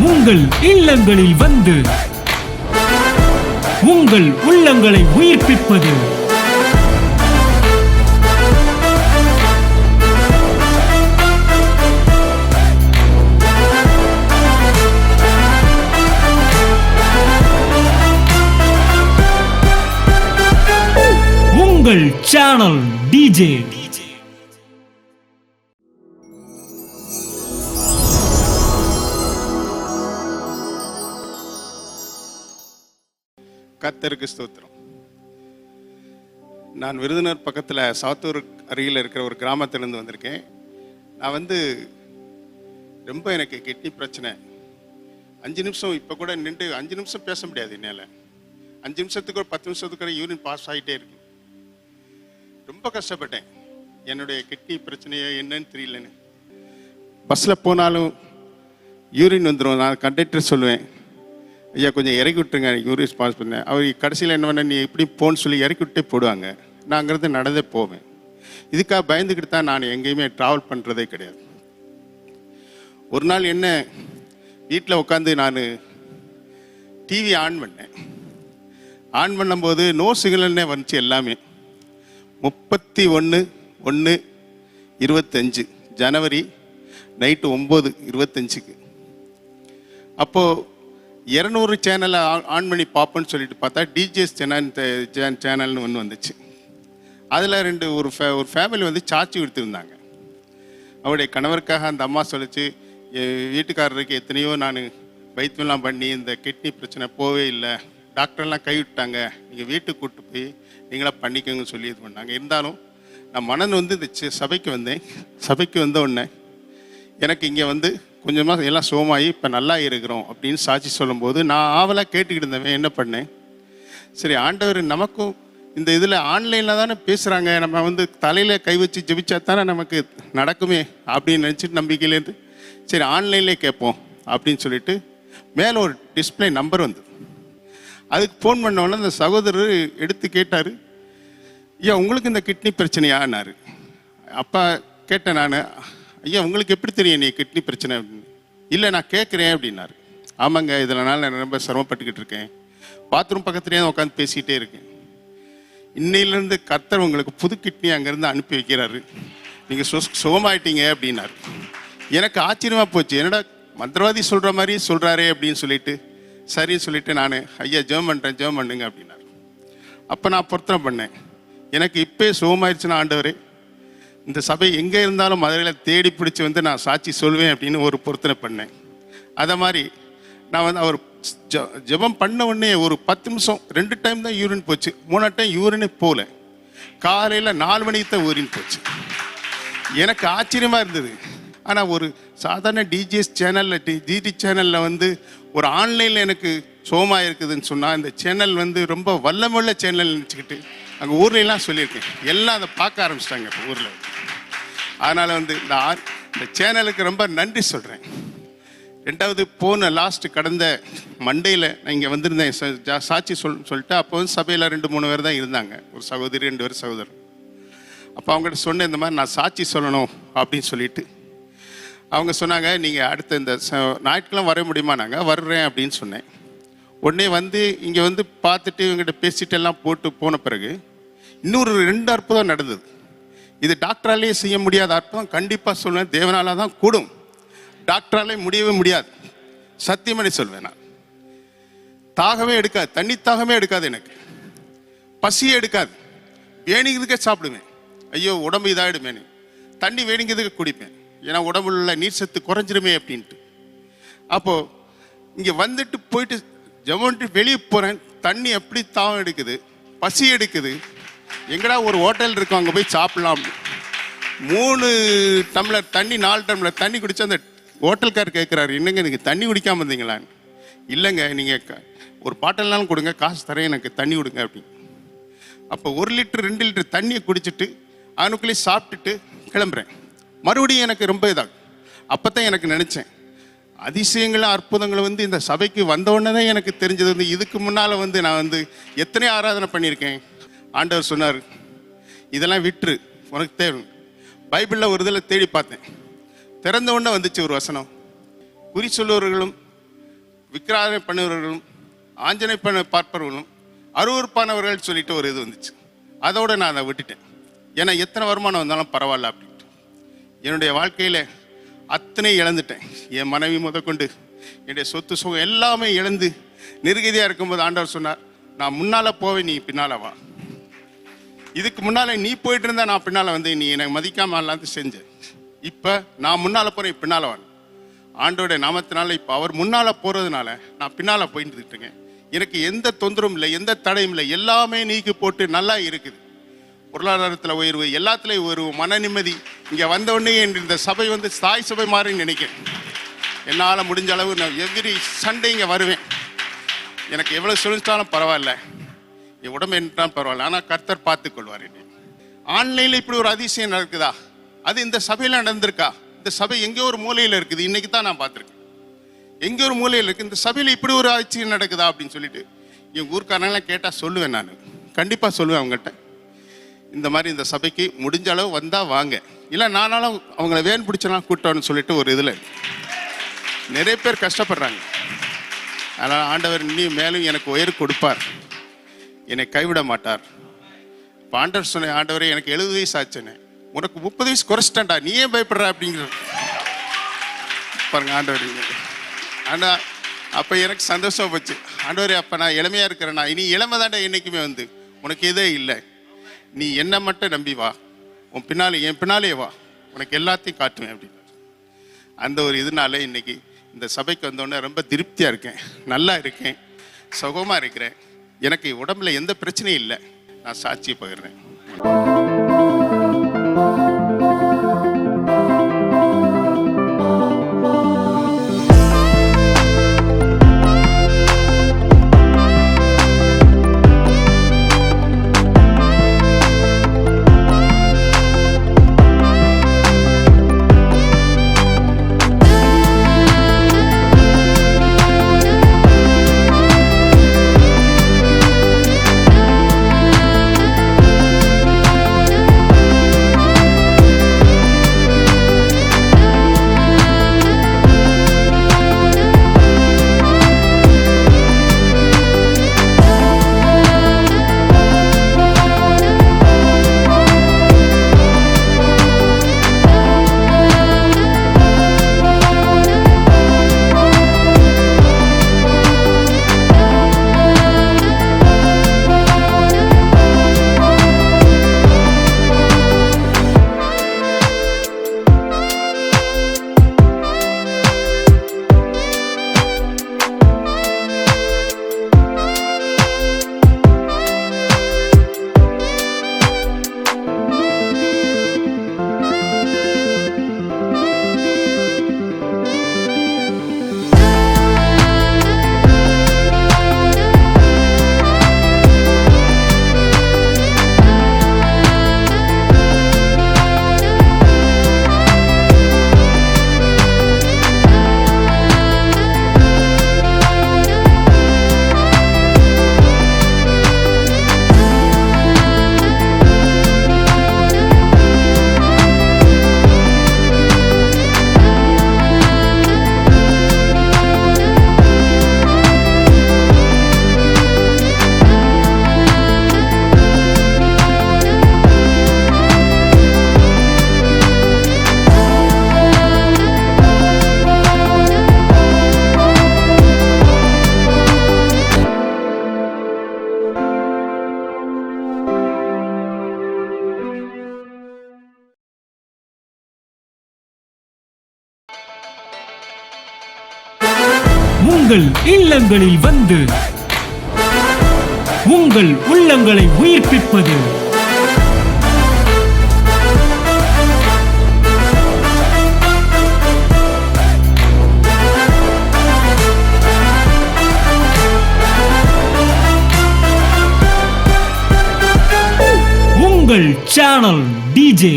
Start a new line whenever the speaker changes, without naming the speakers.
உங்கள் இல்லங்களில் வந்து உங்கள் உள்ளங்களை உயிர்ப்பிப்பது உங்கள் சேனல் டிஜே.
கர்த்தருக்கு ஸ்தோத்திரம். நான் விருதுநகர் பக்கத்தில் சாத்தூர் அருகில் இருக்கிற ஒரு கிராமத்திலேருந்து வந்திருக்கேன். நான் ரொம்ப எனக்கு கிட்னி பிரச்சனை. 5 நிமிஷம் இப்போ கூட நின்று 5 நிமிஷம் பேச முடியாது என்னால். 5 நிமிஷத்துக்கு ஒரு 10 நிமிஷத்துக்கு கூட யூரின் பாஸ் ஆகிட்டே இருக்கு. ரொம்ப கஷ்டப்பட்டேன். என்னுடைய கிட்னி பிரச்சனையை என்னன்னு தெரியலன்னு. பஸ்ஸில் போனாலும் யூரின் வந்துடும். நான் கண்டக்டர் சொல்லுவேன், ஐயா கொஞ்சம் இறக்கி விட்டுருங்க, யூரின் பாஸ் பண்ணேன். அவர் கடைசியில் என்ன பண்ண, நீ எப்படி போன்னு சொல்லி இறக்கி விட்டே போடுவாங்க. நான் அங்கேருந்து நடந்தே போவேன். இதுக்காக பயந்துக்கிட்டு தான் நான் எங்கேயுமே ட்ராவல் பண்ணுறதே கிடையாது. ஒரு நாள் என்ன, வீட்டில் உட்காந்து நான் டிவி ஆன் பண்ணேன். ஆன் பண்ணும்போது நோ சிக்னல்னே வந்துச்சு எல்லாமே. 31/1/25 ஜனவரி நைட்டு 9:25. அப்போது 200 சேனலை ஆன் பண்ணி பார்ப்போன்னு சொல்லிட்டு பார்த்தா டிஜேஎஸ் சேனல்னு ஒன்று வந்துச்சு. அதில் ஒரு ஃபேமிலி சாச்சி கொடுத்துருந்தாங்க. அவருடைய கணவருக்காக அந்த அம்மா சொல்லிச்சு, வீட்டுக்காரருக்கு எத்தனையோ நான் வைத்தியம்லாம் பண்ணி இந்த கிட்னி பிரச்சனை போவே இல்லை, டாக்டர்லாம் கைவிட்டாங்க, நீங்கள் வீட்டுக்கு கூப்பிட்டு போய் நீங்களாம் பண்ணிக்கோங்கன்னு சொல்லி இது பண்ணாங்க. இருந்தாலும் நான் இந்த சபைக்கு வந்தேன். சபைக்கு வந்த உடனே எனக்கு இங்கே கொஞ்சமாக எல்லாம் சுகமாகி இப்போ நல்லா இருக்கிறோம் அப்படின்னு சாட்சி சொல்லும்போது நான் ஆவலாக கேட்டுக்கிட்டு இருந்தவன் என்ன பண்ணேன், சரி ஆண்டவர் நமக்கும் இந்த இதில் ஆன்லைனில் தானே பேசுகிறாங்க, நம்ம தலையில் கை வச்சு ஜெபிச்சா தானே நமக்கு நடக்குமே அப்படின்னு நினச்சிட்டு நம்பிக்கையிலேருந்து சரி ஆன்லைன்லேயே கேட்போம் அப்படின்னு சொல்லிட்டு மேலே ஒரு டிஸ்பிளே நம்பர் வந்தது. அதுக்கு ஃபோன் பண்ணோன்னே அந்த சகோதரர் எடுத்து கேட்டார், ஐயா உங்களுக்கு இந்த கிட்னி பிரச்சனையானார். அப்போ கேட்டேன் நான், ஐயா உங்களுக்கு எப்படி தெரியும் நீ கிட்னி பிரச்சனை அப்படின்னு. இல்லை நான் கேட்குறேன் அப்படின்னாரு. ஆமாங்க, இதனால் நான் ரொம்ப சிரமப்பட்டுக்கிட்டு இருக்கேன், பாத்ரூம் பக்கத்துலேயே தான் உட்காந்து பேசிக்கிட்டே இருக்கேன். இன்னையிலேருந்து கர்த்தர் உங்களுக்கு புது கிட்னி அங்கேருந்து அனுப்பி வைக்கிறாரு, நீங்கள் சுகமாயிட்டீங்க அப்படின்னாரு. எனக்கு ஆச்சரியமாக போச்சு, என்னடா மந்திரவாதி சொல்கிற மாதிரி சொல்கிறாரே அப்படின்னு சொல்லிட்டு சரின்னு சொல்லிட்டு நான், ஐயா ஜெபம் பண்ணுங்க அப்படின்னாரு. அப்போ நான் பொருத்தனை பண்ணேன், எனக்கு இப்போ சுகமாயிடுச்சுன்னா ஆண்டவரே இந்த சபை எங்கே இருந்தாலும் மதுரையில் தேடி பிடிச்சி நான் சாட்சி சொல்வேன் அப்படின்னு ஒரு பொருத்தனை பண்ணேன். அதை மாதிரி நான் அவர் ஜெபம் பண்ண உடனே ஒரு 10 நிமிஷம் 2 டைம் தான் யூரின் போச்சு. 3 டைம் யூரினே போகல. காலையில் 4 மணிக்கு தான் யூரின் போச்சு. எனக்கு ஆச்சரியமாக இருந்தது. ஆனால் ஒரு சாதாரண டிஜிஎஸ் சேனலில் டிடி சேனலில் ஒரு ஆன்லைனில் எனக்கு சோமாக இருக்குதுன்னு சொன்னால் இந்த சேனல் ரொம்ப வல்லமுள்ள சேனல் நினச்சிக்கிட்டு அங்கே ஊர்லெலாம் சொல்லியிருக்கேன். எல்லாம் அதை பார்க்க ஆரம்பிச்சிட்டாங்க இப்போ ஊரில். அதனால் இந்த சேனலுக்கு ரொம்ப நன்றி சொல்கிறேன். ரெண்டாவது லாஸ்ட்டு கடந்த மண்டேயில் நான் இங்கே வந்திருந்தேன் சாட்சி சொல்லிட்டு. அப்போ சபையில் 2-3 பேர் தான் இருந்தாங்க, ஒரு சகோதரி 2 பேர் சகோதரர். அப்போ அவங்ககிட்ட சொன்னேன், இந்த மாதிரி நான் சாட்சி சொல்லணும் அப்படின்னு சொல்லிட்டு. அவங்க சொன்னாங்க, நீங்கள் அடுத்த இந்த ஞாயிற்றுக்கிழமை வர முடியுமா? நாங்கள் வர்றேன் அப்படின்னு சொன்னேன். உடனே இங்கே பார்த்துட்டு இவங்ககிட்ட பேசிட்டு எல்லாம் போட்டு போன பிறகு இன்னொரு 2 அற்புதம் நடந்தது. இது டாக்டராலேயே செய்ய முடியாத அற்புதம். கண்டிப்பாக சொல்லுவேன், தேவனால தான் கூடும், டாக்டராலே முடியவே முடியாது. சத்தியமணி சொல்வேன். நான் தாகமே எடுக்காது, தண்ணி தாகமே எடுக்காது, எனக்கு பசியே எடுக்காது. வேணிங்கிறதுக்கே சாப்பிடுவேன். ஐயோ உடம்பு இதாகிடுமேனு தண்ணி வேணிங்கிறதுக்கு குடிப்பேன், ஏன்னா உடம்புல உள்ள நீர் சத்து குறைஞ்சிருமே அப்படின்ட்டு. அப்போது இங்கே போயிட்டு ஜெபம்ட்டு வெளியே போகிறேன். தண்ணி எப்படி தாகம் எடுக்குது, பசி எடுக்குது. எங்கடா ஒரு ஹோட்டல் இருக்கும் அங்கே போய் சாப்பிட்லாம். 3 டம்ளர் தண்ணி 4 டம்ளர் தண்ணி குடித்தா அந்த ஹோட்டல்கார் கேட்குறாரு, என்னங்க நீங்கள் தண்ணி குடிக்காமல் இருந்தீங்களான்னு. இல்லைங்க, நீங்கள் ஒரு பாட்டில்னாலும் கொடுங்க, காசு தரேன், எனக்கு தண்ணி கொடுங்க அப்படின்னு. அப்போ 1 லிட்டர் 2 லிட்டர் தண்ணியை குடிச்சிட்டு அவனுக்குள்ளேயே சாப்பிட்டுட்டு கிளம்புறேன். மறுபடியும் எனக்கு ரொம்ப இதாகும். அப்போ தான் எனக்கு நினச்சேன், அதிசயங்களும் அற்புதங்களும் இந்த சபைக்கு வந்தவுடனே தான் எனக்கு தெரிஞ்சது. இதுக்கு முன்னால் நான் எத்தனை ஆராதனை பண்ணியிருக்கேன். ஆண்டவர் சொன்னார், இதெல்லாம் விட்டுரு, உனக்கு தேவை. பைபிளில் ஒரு இதில் தேடி பார்த்தேன், திறந்த உடனே வந்துச்சு ஒரு வசனம், குறி சொல்லுவர்களும் விக்கிராதனை பண்ணுபவர்களும் ஆஞ்சனை பண்ண பார்ப்பவர்களும் அருவருப்பானவர்கள் சொல்லிட்டு ஒரு இது வந்துச்சு. அதோடு நான் அதை விட்டுட்டேன். ஏன்னா எத்தனை வருமானம் வந்தாலும் பரவாயில்ல அப்படின்ட்டு. என்னுடைய வாழ்க்கையில் அத்தனை இழந்துட்டேன். என் மனைவி முதற்கொண்டு என்னுடைய சொத்து சுகம் எல்லாமே இழந்து நிர்கதியாக இருக்கும்போது ஆண்டவர் சொன்னார், நான் முன்னால் போவேன், நீ பின்னால் வா. இதுக்கு முன்னால் நீ போயிட்டு இருந்தா நான் பின்னால் வந்து நீ எனக்கு மதிக்காமல் எல்லாத்தையும் செஞ்சேன். இப்போ நான் முன்னால் போகிறேன், பின்னால் வா. ஆண்டோடைய நாமத்தினால இப்போ அவர் முன்னால் போகிறதுனால நான் பின்னால் போயிட்டு இருக்கேன். எனக்கு எந்த தொந்தரவும் இல்லை, எந்த தடையும் இல்லை, எல்லாமே நீக்கி போட்டு நல்லா இருக்குது. பொருளாதாரத்தில் உயர்வு, எல்லாத்துலேயும் உயர்வு, மன நிம்மதி. இங்கே வந்தவுடனே இந்த சபை வந்து தாய் சபை மாதிரி நினைக்கிறேன். என்னால் முடிஞ்ச அளவு நான் எவ்ரி சண்டே இங்கே வருவேன். எனக்கு எவ்வளோ சொல்லிட்டாலும் பரவாயில்ல, என் உடம்பு என்னட்டாலும் பரவாயில்ல, ஆனால் கர்த்தர் பார்த்துக்கொள்வார். ஆன்லைனில் இப்படி ஒரு அதிசயம் நடக்குதா? அது இந்த சபையில் நடந்திருக்கா? இந்த சபை எங்கேயோ ஒரு மூலையில் இருக்குது. இன்னைக்கு தான் நான் பார்த்துருக்கேன். எங்கேயோ ஒரு மூலையில் இருக்குது. இந்த சபையில் இப்படி ஒரு அதிசயம் நடக்குதா அப்படின்னு சொல்லிட்டு என் ஊர்க்காரங்களாம் கேட்டால் சொல்லுவேன். நான் கண்டிப்பாக சொல்லுவேன் அவங்ககிட்ட, இந்த மாதிரி இந்த சபைக்கு முடிஞ்ச அளவு வந்தால் வாங்க, இல்லை நானாலும் அவங்கள வேன் பிடிச்சலாம் கூட்டணும்னு சொல்லிட்டு ஒரு இதில் நிறைய பேர் கஷ்டப்படுறாங்க. அதனால் ஆண்டவர் இன்னும் மேலும் எனக்கு உயர் கொடுப்பார், என்னை கைவிட மாட்டார். இப்போ ஆண்டவர் சொன்ன, ஆண்டவரே எனக்கு 70 வயசு ஆச்சுன்னு, உனக்கு 30 வயசு குறைச்சிட்டேன்டா, நீ ஏன் பயப்படுற அப்படிங்கிற பாருங்க ஆண்டவர். ஆனால் அப்போ எனக்கு சந்தோஷம் போச்சு. ஆண்டவரே, அப்போ நான் இளமையாக இருக்கிறேன்னா, இனி இளமை தாண்டா என்றைக்குமே வந்து உனக்கு எதே இல்லை, நீ என்னை மட்டும் நம்பி வா, உன் பின்னாலே என் பின்னாலே வா, உனக்கு எல்லாத்தையும் காட்டுவேன் அப்படின்னு. அந்த ஒரு இதனால இன்னைக்கு இந்த சபைக்கு வந்தோடனே ரொம்ப திருப்தியாக இருக்கேன், நல்லா இருக்கேன், சுகமாக இருக்கிறேன். எனக்கு உடம்புல எந்த பிரச்சனையும் இல்லை. நான் சாட்சியை பகிர்றேன்.
உங்கள் இல்லங்களில் வந்து உங்கள் உள்ளங்களை உயிர்ப்பிப்பது உங்கள் சேனல் டிஜே.